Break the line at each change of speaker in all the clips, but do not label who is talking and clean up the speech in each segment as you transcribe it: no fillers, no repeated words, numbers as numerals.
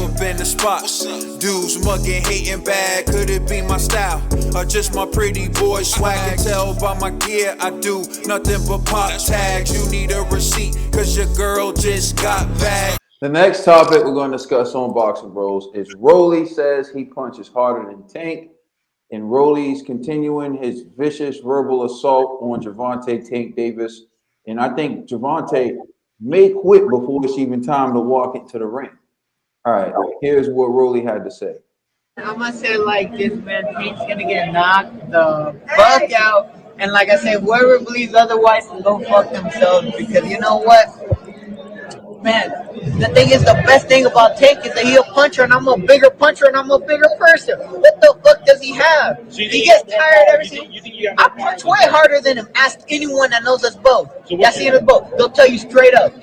up in the spot. Dudes mugging, hating bad, could it be my style? Or just my pretty boy swag? Can tell by my gear, I do nothing but pop tags. You need a receipt, cause your girl just got back.
The next topic we're going to discuss on Boxing Bros is Rolly says he punches harder than Tank, and Rolly's continuing his vicious verbal assault on Gervonta Tank Davis. And I think Gervonta may quit before it's even time to walk into the ring. All right, here's what Rolly had to say.
I'm gonna say it like this, man. Tank's gonna get knocked the fuck out, and like I said, whoever believes otherwise can go fuck themselves. Because you know what, man, the thing is, the best thing about Tank is that he's a puncher, and I'm a bigger puncher, and I'm a bigger person. What the fuck does he have? He gets tired every single. I punch way harder than him. Ask anyone that knows us both. That's seen us both. They'll tell you straight up.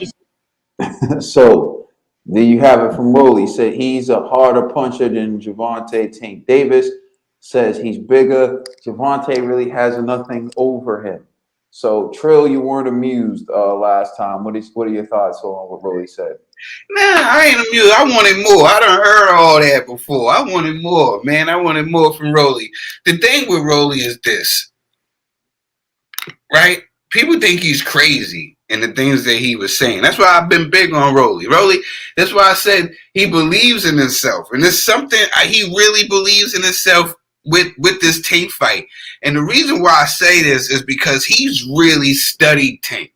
So there you have it from Rolly. Said he's a harder puncher than Gervonta Tank Davis. Says he's bigger. Gervonta really has nothing over him. So Trill, you weren't amused last time. What are your thoughts on what Rolly said?
Nah, I ain't amused. I wanted more. I done heard all that before. I wanted more, man. I wanted more from Rolly. The thing with Rolly is this, right? People think he's crazy in the things that he was saying. That's why I've been big on Rolly. That's why I said he believes in himself. And it's something he really believes in himself with this Tank fight. And the reason why I say this is because he's really studied Tank.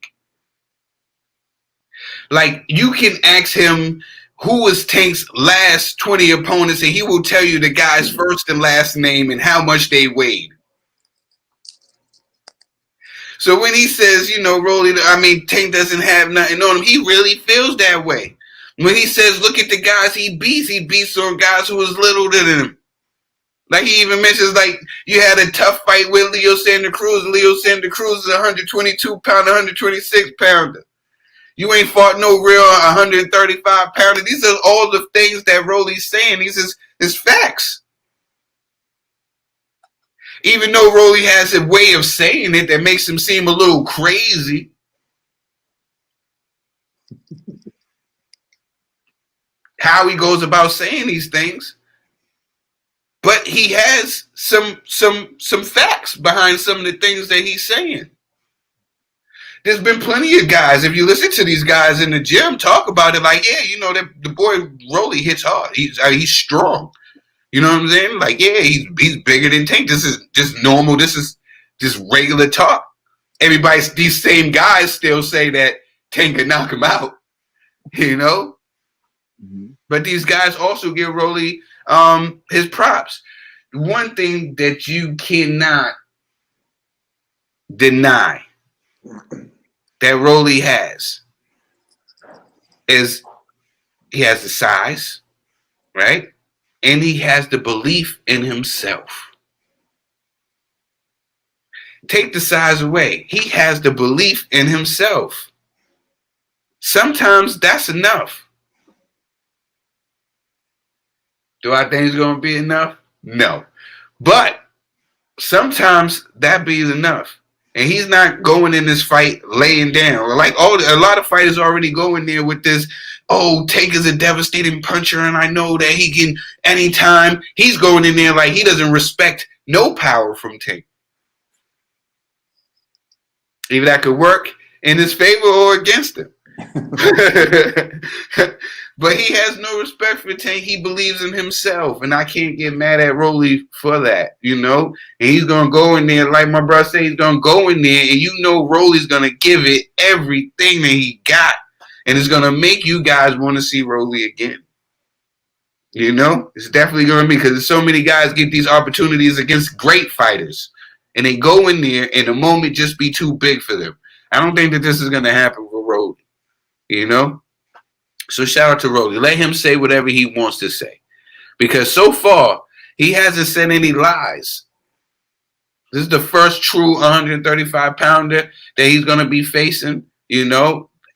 Like, you can ask him who was Tank's last 20 opponents, and he will tell you the guy's first and last name and how much they weighed. So when he says, Rolly, Tank doesn't have nothing on him, he really feels that way. When he says, look at the guys he beats on guys who was littler than him. Like, he even mentions, like, you had a tough fight with Leo Santa Cruz. Leo Santa Cruz is a 122-pounder, 126-pounder. You ain't fought no real 135-pounder. These are all the things that Rolly's saying. These is facts. Even though Rolly has a way of saying it that makes him seem a little crazy. How he goes about saying these things. But he has some facts behind some of the things that he's saying. There's been plenty of guys, if you listen to these guys in the gym talk about it, like, yeah, the boy Rolly hits hard. He's strong. You know what I'm saying? Like, yeah, he's bigger than Tank. This is just normal. This is just regular talk. These same guys still say that Tank can knock him out, Mm-hmm. But these guys also give Rolly his props. One thing that you cannot deny that Rolly has is he has the size, right? And he has the belief in himself. Take the size away. He has the belief in himself. Sometimes that's enough. Do I think it's going to be enough? No. But sometimes that be enough. And he's not going in this fight laying down. Like a lot of fighters already go in there with this, Tank is a devastating puncher, and I know that he can anytime. He's going in there like he doesn't respect no power from Tank. Either that could work in his favor or against him. But he has no respect for Tank. He believes in himself, and I can't get mad at Rolly for that, And he's going to go in there, like my brother said, he's going to go in there, and Rolly's going to give it everything that he got, and it's going to make you guys want to see Rolly again. It's definitely going to be, because so many guys get these opportunities against great fighters, and they go in there, and the moment just be too big for them. I don't think that this is going to happen for Rolly, So shout out to Rolly. Let him say whatever he wants to say. Because so far, he hasn't said any lies. This is the first true 135-pounder that he's going to be facing.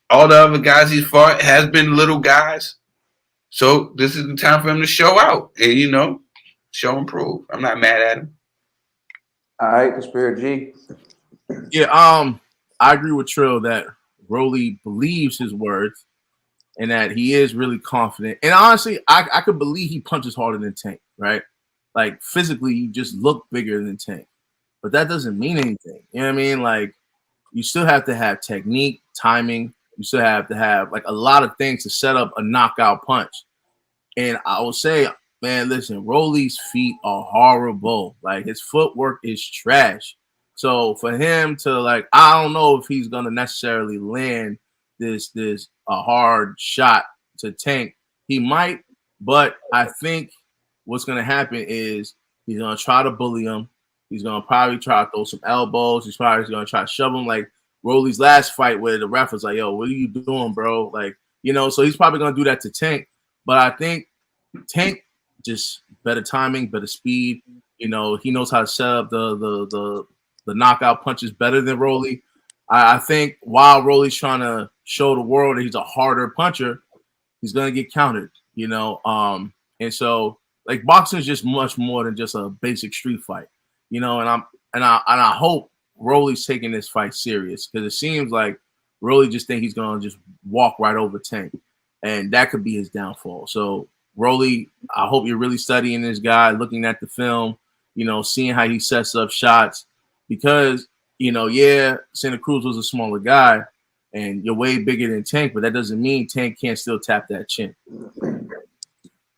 All the other guys he's fought has been little guys. So this is the time for him to show out and, show and prove. I'm not mad at him.
All right, the Spirit G.
Yeah, I agree with Trill that Rolly believes his words. and that he is really confident. And honestly, I could believe he punches harder than Tank, right? Like physically, you just look bigger than Tank, but that doesn't mean anything. You know what I mean? Like you still have to have technique, timing. You still have to have like a lot of things to set up a knockout punch. And I will say, man, listen, Rolly's feet are horrible. Like his footwork is trash. So for him to like, I don't know if he's gonna necessarily land this a hard shot to Tank. He might, but I think what's gonna happen is he's gonna try to bully him. He's gonna probably try to throw some elbows. He's probably gonna try to shove him like Rolly's last fight where the ref was like, "Yo, what are you doing, bro?" Like, so he's probably gonna do that to Tank. But I think Tank just better timing, better speed. He knows how to set up the knockout punches better than Rolly. I think while Rolly's trying to show the world that he's a harder puncher, he's gonna get countered. And so like boxing is just much more than just a basic street fight. And I hope Rolly's taking this fight serious because it seems like Rolly just think he's gonna just walk right over Tank, and that could be his downfall. So Rolly, I hope you're really studying this guy, looking at the film, seeing how he sets up shots, because Santa Cruz was a smaller guy, and you're way bigger than Tank, but that doesn't mean Tank can't still tap that chin.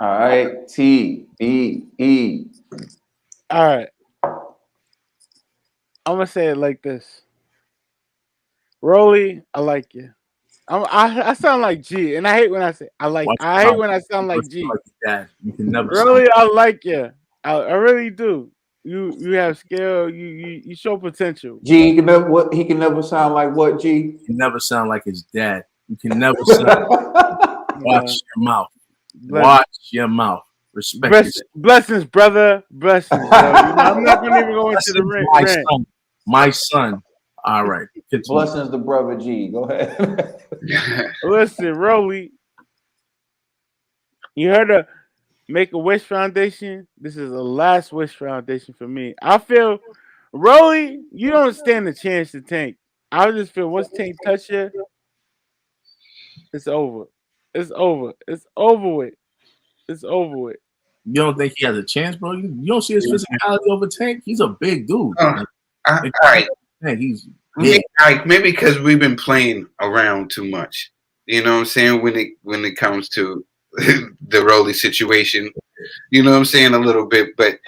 All right, TBE.
All right. I'm gonna say it like this. Rolly, I like you. I sound like G, and I hate when I say I like. I hate when I sound like G.
Like you can never.
Rolly, I like you. I really do. You have skill. You show potential.
G, he can never sound like what? G,
he can never sound like his dad. You can never sound. Watch your mouth. Watch your mouth. Respect.
Blessings, brother. Blessings. Bro. I'm not gonna even go into the ring.
My son. All right.
Blessings to brother G. Go ahead.
Listen, Rolly. You heard of Make-A-Wish Foundation? This is the last wish foundation for me. I feel, Rolly, you don't stand a chance to Tank. I just feel once Tank touch you, it's over. It's over. It's over with. It's over with.
You don't think he has a chance, bro? You don't see his physicality over Tank? He's a big dude.
All right.
Man, he's big.
Maybe because we've been playing around too much. You know what I'm saying? When it comes to the Rolly situation, you know what I'm saying, a little bit, but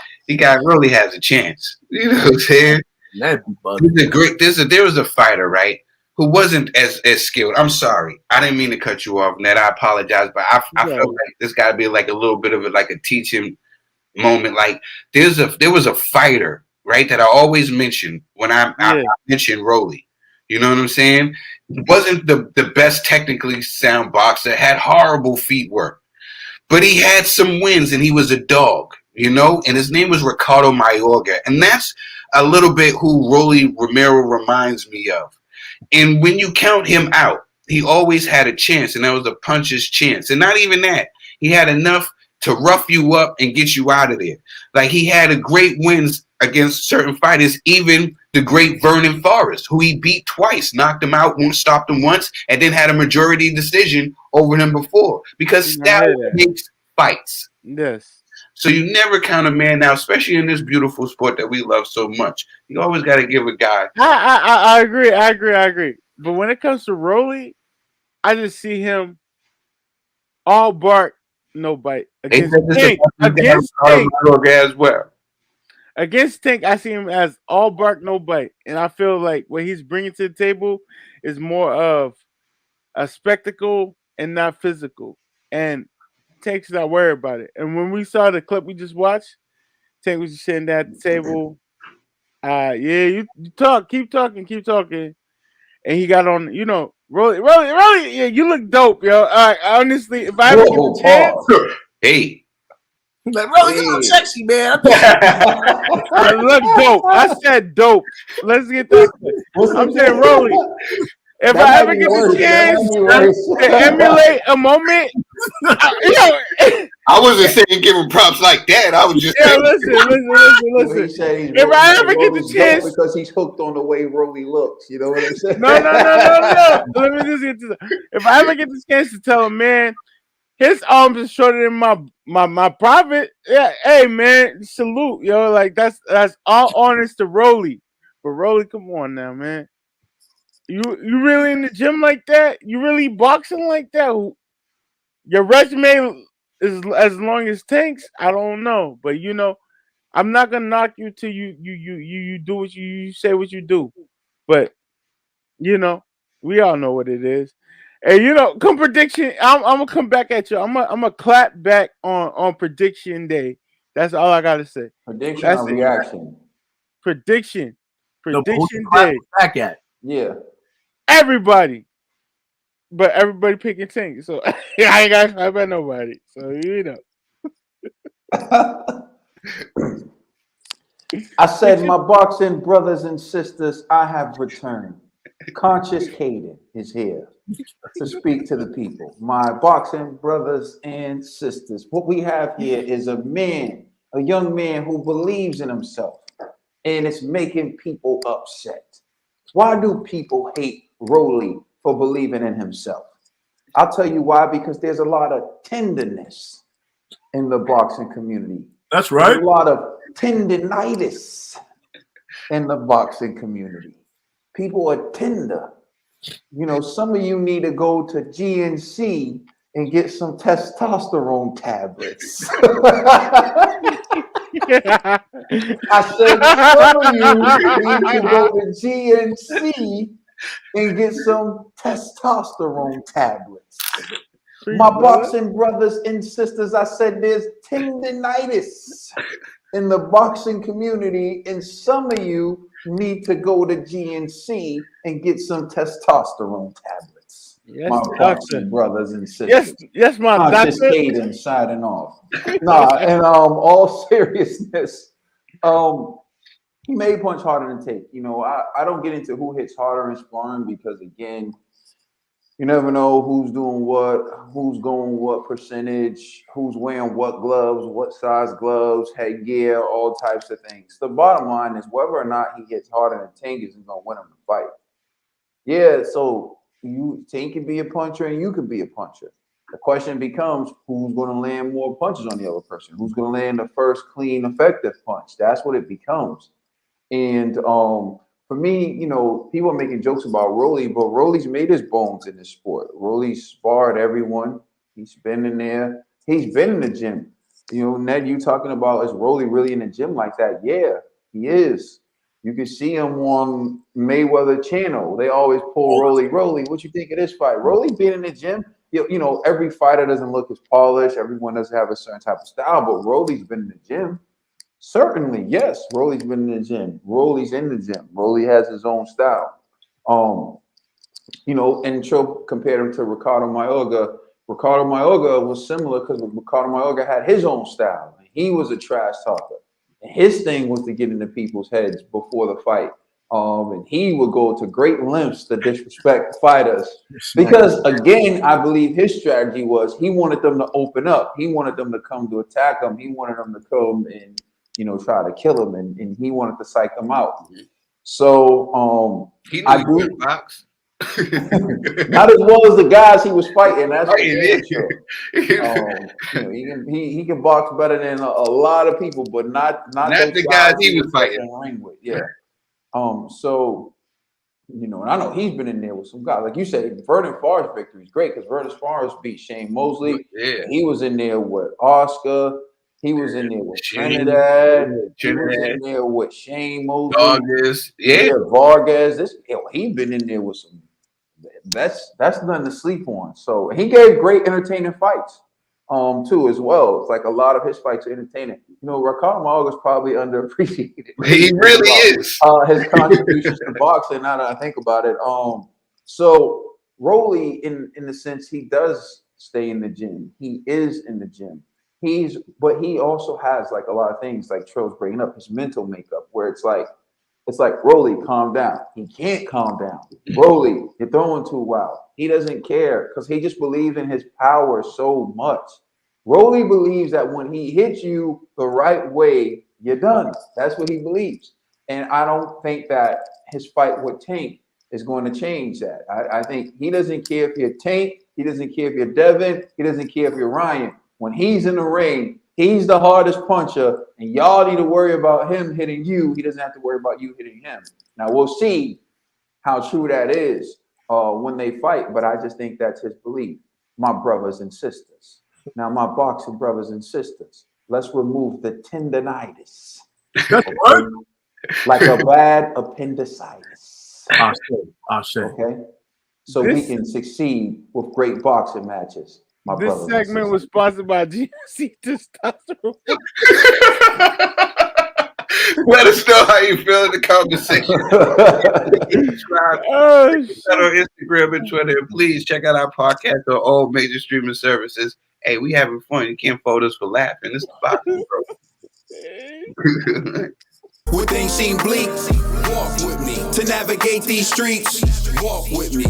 Rolly has a chance. You know what I'm saying? There was a fighter, right, who wasn't as skilled. I'm sorry, I didn't mean to cut you off, Ned. I apologize, but I felt like this got to be like a little bit of a teaching moment. Like there was a fighter, right, that I always mention when I mention Rolly. You know what I'm saying? Wasn't the best technically sound boxer, had horrible feet work, but he had some wins and he was a dog, and his name was Ricardo Mayorga. And that's a little bit who Rolly Romero reminds me of. And when you count him out, he always had a chance, and that was a puncher's chance. And not even that. He had enough to rough you up and get you out of there. Like he had a great wins against certain fighters, even the great Vernon Forrest, who he beat twice, knocked him out, stopped him once, and then had a majority decision over him before. Because style makes fights.
Yes.
So you never count a man out, especially in this beautiful sport that we love so much. You always got to give a guy.
I agree. But when it comes to Rolly, I just see him all bark, no bite. Against Tank
as well.
Against Tank, I see him as all bark, no bite. And I feel like what he's bringing to the table is more of a spectacle and not physical. And Tank's not worried about it. And when we saw the clip we just watched, Tank was just sitting there at the table. You talk, keep talking. And he got on, Rolly, yeah, you look dope, yo. Honestly, if I ever get a chance.
Hey.
Like, Rolly, you look sexy, man.
I look dope. I said dope. Let's get that. I'm saying Rolly. If I ever get the chance to emulate a moment,
I wasn't saying give him props like that. I was just
Yeah,
saying.
He
listen.
said he's
If I ever get the
Rolly's dope
chance,
because he's hooked on the way Rolly looks. You know what I'm saying?
no. Let me just get to if I ever get the chance to tell a man his arms is shorter than my private, yeah, hey man, salute, yo. Like that's all honest to Rolly. But Rolly, come on now, man. You really in the gym like that? You really boxing like that? Your resume is as long as Tank's. I don't know, but I'm not gonna knock you till you do what you say what you do. But you know, we all know what it is. And come prediction. I'm gonna come back at you. I'm gonna clap back on prediction day. That's all I gotta say.
Prediction
That's
or
it.
reaction?
Prediction.
No, but who you
Prediction
clapping
day.
back at?
Yeah.
Everybody. But everybody picking Tank. So I ain't got to clap at nobody. So
I said, my boxing brothers and sisters, I have returned. Conscious Caden is here to speak to the people. My boxing brothers and sisters, what we have here is a man, a young man who believes in himself, and it's making people upset. Why do people hate Rolly for believing in himself? I'll tell you why, because there's a lot of tenderness in the boxing community.
That's
There's
right.
a lot of tendinitis in the boxing community. People are tender. Some of you need to go to GNC and get some testosterone tablets. I said some of you need to go to GNC and get some testosterone tablets. My boxing brothers and sisters, I said there's tendinitis in the boxing community, and some of you need to go to GNC and get some testosterone tablets.
Yes,
My
doctor.
boxing brothers and sisters.
Yes, my
Conscious
doctor.
Caden signing off. Nah, and all seriousness, he may punch harder than Tate. I don't get into who hits harder in sparring because again, you never know who's doing what, who's going what percentage, who's wearing what gloves, what size gloves, headgear, all types of things. The bottom line is whether or not he hits harder than Tank isn't going to win him the fight. Yeah, so Tank can be a puncher and you can be a puncher. The question becomes who's going to land more punches on the other person? Who's going to land the first clean, effective punch? That's what it becomes. And for me, people are making jokes about Rolly, but Rolly's made his bones in this sport. Rolly's sparred everyone. He's been in there. He's been in the gym. Ned, you talking about is Rolly really in the gym like that? Yeah, he is. You can see him on Mayweather channel. They always pull Rolly. Rolly, what you think of this fight? Rolly being in the gym. Every fighter doesn't look as polished. Everyone doesn't have a certain type of style, but Rolly's been in the gym. Certainly, yes. Rolly's been in the gym. Rolly's in the gym. Rolly has his own style. And Cho compared him to Ricardo Mayorga. Ricardo Mayorga was similar because Ricardo Mayorga had his own style. He was a trash talker. And his thing was to get into people's heads before the fight. And he would go to great lengths to disrespect fighters. Because again, I believe his strategy was he wanted them to open up. He wanted them to come to attack him. He wanted them to come and try to kill him, and he wanted to psych him out. So
He
I
knew
do
box.
not as well as the guys he was fighting. That's for damn sure. He can box better than a lot of people, but not those
the guys he was fighting.
Ring with. Yeah. So and I know he's been in there with some guys. Like you said, Vernon Farr's victory is great because Vernon Farr beat Shane Mosley.
Yeah.
He was in there with Oscar. He was in there with Trinidad. He was in there with Shane Mosley.
Vargas. Yeah.
Vargas. He's been in there with some. That's nothing to sleep on. So he gave great entertaining fights. Too as well. It's like a lot of his fights are entertaining. Ricardo Mayorga is probably underappreciated.
He really is.
His contributions to boxing. Now that I think about it, so Rolly, in the sense, he does stay in the gym. He is in the gym. But he also has like a lot of things like Trill's bringing up his mental makeup, where it's like Rolly, calm down. He can't calm down. Rolly, you're throwing too wild. He doesn't care because he just believes in his power so much. Rolly believes that when he hits you the right way, you're done. That's what he believes. And I don't think that his fight with Tank is going to change that. I think he doesn't care if you're Tank, he doesn't care if you're Devin, he doesn't care if you're Ryan. When he's in the ring, he's the hardest puncher, and y'all need to worry about him hitting you. He doesn't have to worry about you hitting him. Now we'll see how true that is when they fight, but I just think that's his belief. My brothers and sisters. Now, my boxing brothers and sisters, let's remove the tendonitis. Okay? Like a bad appendicitis.
I'll say.
Okay? So we can succeed with great boxing matches. My
This
brothers and
segment was
sisters.
sponsored by GNC Testosterone.
Let us know how you feel in the conversation. Subscribe
Oh,
on Instagram and Twitter. And please check out our podcast on all major streaming services. Hey, we having fun. You can't fault us for laughing. It's the boxing, bro.
When things seem bleak, walk with me. To navigate these streets, walk with me.